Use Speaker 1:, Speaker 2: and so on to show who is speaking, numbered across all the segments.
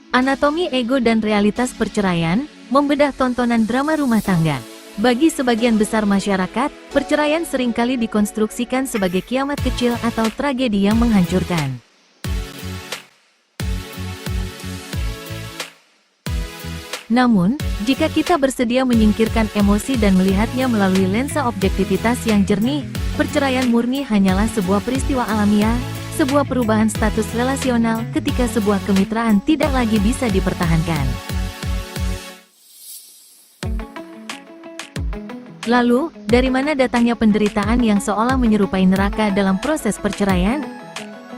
Speaker 1: Anatomi ego dan realitas perceraian, membedah tontonan drama rumah tangga. Bagi sebagian besar masyarakat, perceraian seringkali dikonstruksikan sebagai kiamat kecil atau tragedi yang menghancurkan. Namun, jika kita bersedia menyingkirkan emosi dan melihatnya melalui lensa objektivitas yang jernih, perceraian murni hanyalah sebuah peristiwa alamiah, sebuah perubahan status relasional ketika sebuah kemitraan tidak lagi bisa dipertahankan. Lalu, dari mana datangnya penderitaan yang seolah menyerupai neraka dalam proses perceraian?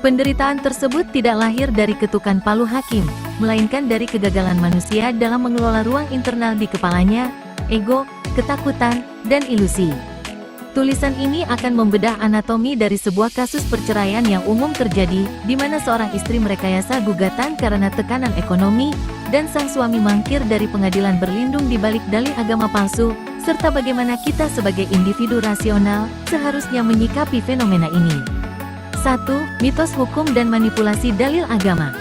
Speaker 1: Penderitaan tersebut tidak lahir dari ketukan palu hakim, melainkan dari kegagalan manusia dalam mengelola ruang internal di kepalanya, ego, ketakutan, dan ilusi. Tulisan ini akan membedah anatomi dari sebuah kasus perceraian yang umum terjadi, di mana seorang istri merekayasa gugatan karena tekanan ekonomi, dan sang suami mangkir dari pengadilan berlindung di balik dalih agama palsu, serta bagaimana kita sebagai individu rasional seharusnya menyikapi fenomena ini. 1. Mitos hukum dan manipulasi dalil agama.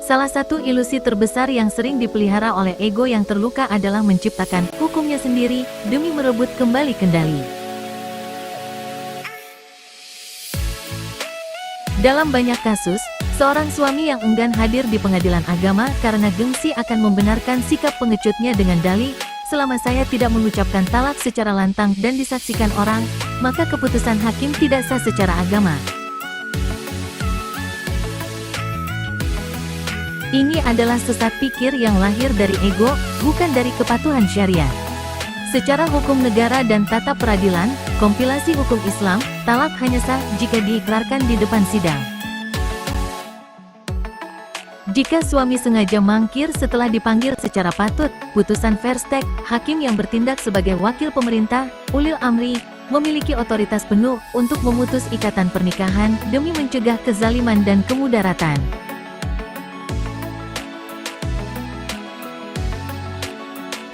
Speaker 1: Salah satu ilusi terbesar yang sering dipelihara oleh ego yang terluka adalah menciptakan hukumnya sendiri demi merebut kembali kendali. Dalam banyak kasus, seorang suami yang enggan hadir di pengadilan agama karena gengsi akan membenarkan sikap pengecutnya dengan dalih, selama saya tidak mengucapkan talak secara lantang dan disaksikan orang, maka keputusan hakim tidak sah secara agama. Ini adalah sesat pikir yang lahir dari ego, bukan dari kepatuhan syariat. Secara hukum negara dan tata peradilan, kompilasi hukum Islam, talak hanya sah jika diikrarkan di depan sidang. Jika suami sengaja mangkir setelah dipanggil secara patut, putusan verstek, hakim yang bertindak sebagai wakil pemerintah, ulil amri, memiliki otoritas penuh untuk memutus ikatan pernikahan demi mencegah kezaliman dan kemudaratan.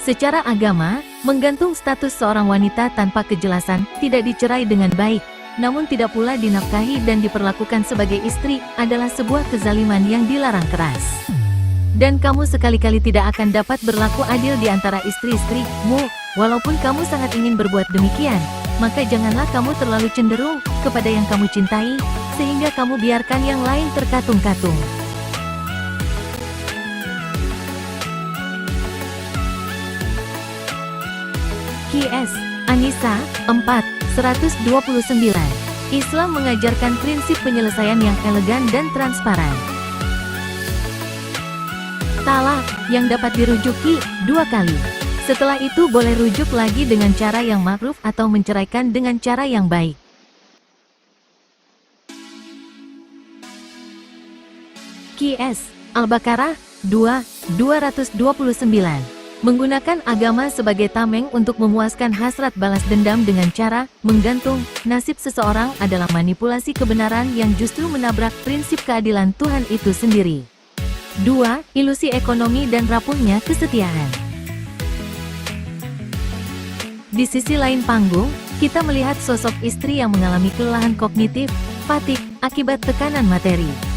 Speaker 1: Secara agama, menggantung status seorang wanita tanpa kejelasan, tidak dicerai dengan baik, namun tidak pula dinafkahi dan diperlakukan sebagai istri, adalah sebuah kezaliman yang dilarang keras. Dan kamu sekali-kali tidak akan dapat berlaku adil di antara istri-istrimu, walaupun kamu sangat ingin berbuat demikian, maka janganlah kamu terlalu cenderung kepada yang kamu cintai, sehingga kamu biarkan yang lain terkatung-katung. Qs. An-Nisa 4:129. Islam mengajarkan prinsip penyelesaian yang elegan dan transparan. Talak, yang dapat dirujuki 2 kali. Setelah itu boleh rujuk lagi dengan cara yang ma'ruf atau menceraikan dengan cara yang baik. Qs. Al-Baqarah 2:229. Menggunakan agama sebagai tameng untuk memuaskan hasrat balas dendam dengan cara menggantung nasib seseorang adalah manipulasi kebenaran yang justru menabrak prinsip keadilan Tuhan itu sendiri. 2. Ilusi ekonomi dan rapuhnya kesetiaan. Di sisi lain panggung, kita melihat sosok istri yang mengalami kelelahan kognitif, fatik, akibat tekanan materi.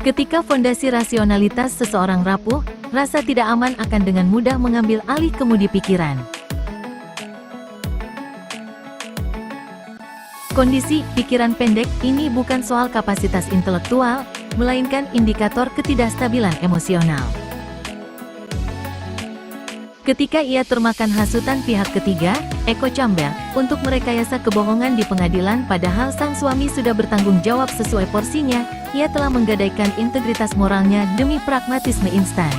Speaker 1: Ketika fondasi rasionalitas seseorang rapuh, rasa tidak aman akan dengan mudah mengambil alih kemudi pikiran. Kondisi pikiran pendek ini bukan soal kapasitas intelektual, melainkan indikator ketidakstabilan emosional. Ketika ia termakan hasutan pihak ketiga, echo chamber, untuk merekayasa kebohongan di pengadilan padahal sang suami sudah bertanggung jawab sesuai porsinya, ia telah menggadaikan integritas moralnya demi pragmatisme instan.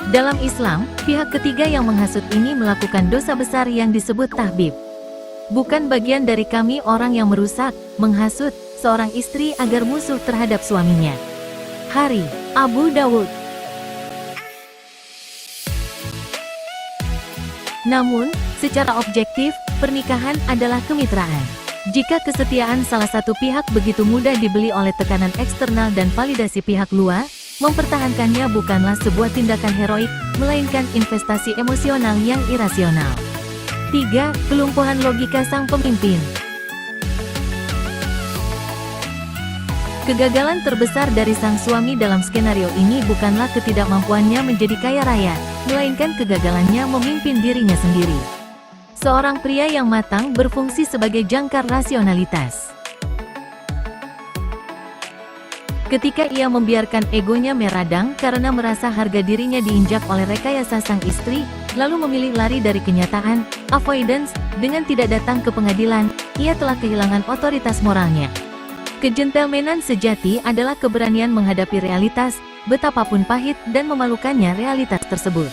Speaker 1: Dalam Islam, pihak ketiga yang menghasut ini melakukan dosa besar yang disebut tahbib. Bukan bagian dari kami orang yang merusak, menghasut, seorang istri agar musuh terhadap suaminya. Hari, Abu Dawud. Namun, secara objektif, pernikahan adalah kemitraan. Jika kesetiaan salah satu pihak begitu mudah dibeli oleh tekanan eksternal dan validasi pihak luar, mempertahankannya bukanlah sebuah tindakan heroik, melainkan investasi emosional yang irasional. 3. Kelumpuhan logika sang pemimpin. Kegagalan terbesar dari sang suami dalam skenario ini bukanlah ketidakmampuannya menjadi kaya raya, melainkan kegagalannya memimpin dirinya sendiri. Seorang pria yang matang berfungsi sebagai jangkar rasionalitas. Ketika ia membiarkan egonya meradang karena merasa harga dirinya diinjak oleh rekayasa sang istri, lalu memilih lari dari kenyataan, avoidance, dengan tidak datang ke pengadilan, ia telah kehilangan otoritas moralnya. Kejentelmenan sejati adalah keberanian menghadapi realitas, betapapun pahit dan memalukannya realitas tersebut.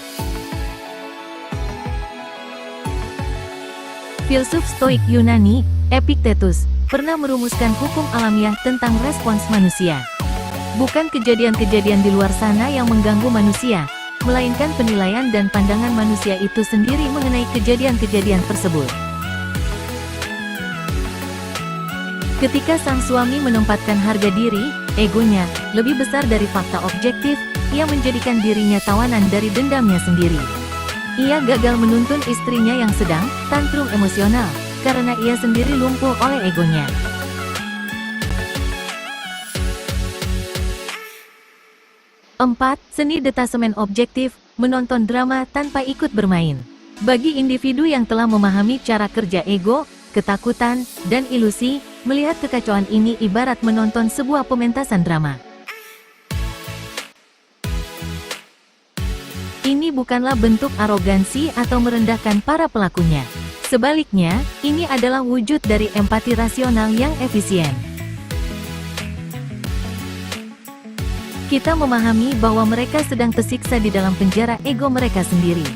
Speaker 1: Filsuf Stoik Yunani, Epictetus, pernah merumuskan hukum alamiah tentang respons manusia. Bukan kejadian-kejadian di luar sana yang mengganggu manusia, melainkan penilaian dan pandangan manusia itu sendiri mengenai kejadian-kejadian tersebut. Ketika sang suami menempatkan harga diri, egonya, lebih besar dari fakta objektif, ia menjadikan dirinya tawanan dari dendamnya sendiri. Ia gagal menuntun istrinya yang sedang tantrum emosional, karena ia sendiri lumpuh oleh egonya. Empat, seni detasemen objektif, menonton drama tanpa ikut bermain. Bagi individu yang telah memahami cara kerja ego, ketakutan, dan ilusi, melihat kekacauan ini ibarat menonton sebuah pementasan drama. Ini bukanlah bentuk arogansi atau merendahkan para pelakunya. Sebaliknya, ini adalah wujud dari empati rasional yang efisien. Kita memahami bahwa mereka sedang tersiksa di dalam penjara ego mereka sendiri.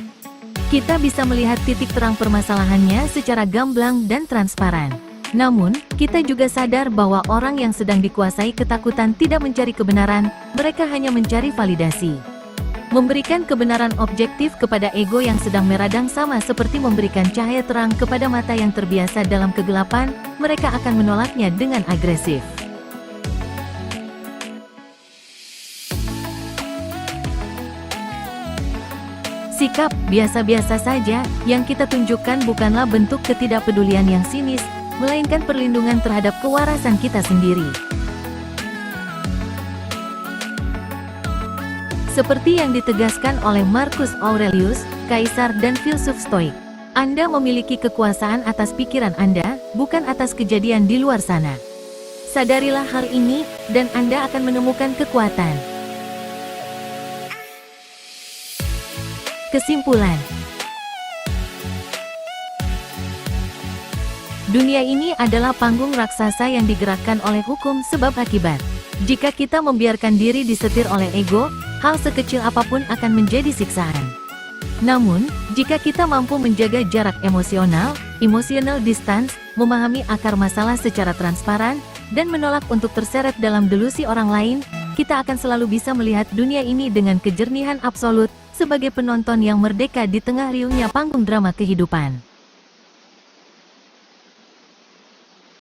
Speaker 1: Kita bisa melihat titik terang permasalahannya secara gamblang dan transparan. Namun, kita juga sadar bahwa orang yang sedang dikuasai ketakutan tidak mencari kebenaran, mereka hanya mencari validasi. Memberikan kebenaran objektif kepada ego yang sedang meradang sama seperti memberikan cahaya terang kepada mata yang terbiasa dalam kegelapan, mereka akan menolaknya dengan agresif. Sikap biasa-biasa saja yang kita tunjukkan bukanlah bentuk ketidakpedulian yang sinis, melainkan perlindungan terhadap kewarasan kita sendiri. Seperti yang ditegaskan oleh Marcus Aurelius, kaisar dan filsuf Stoik, Anda memiliki kekuasaan atas pikiran Anda, bukan atas kejadian di luar sana. Sadarilah hal ini, dan Anda akan menemukan kekuatan. Kesimpulan: dunia ini adalah panggung raksasa yang digerakkan oleh hukum sebab akibat. Jika kita membiarkan diri disetir oleh ego, hal sekecil apapun akan menjadi siksaan. Namun, jika kita mampu menjaga jarak emotional distance, memahami akar masalah secara transparan, dan menolak untuk terseret dalam delusi orang lain, kita akan selalu bisa melihat dunia ini dengan kejernihan absolut, sebagai penonton yang merdeka di tengah riuhnya panggung drama kehidupan.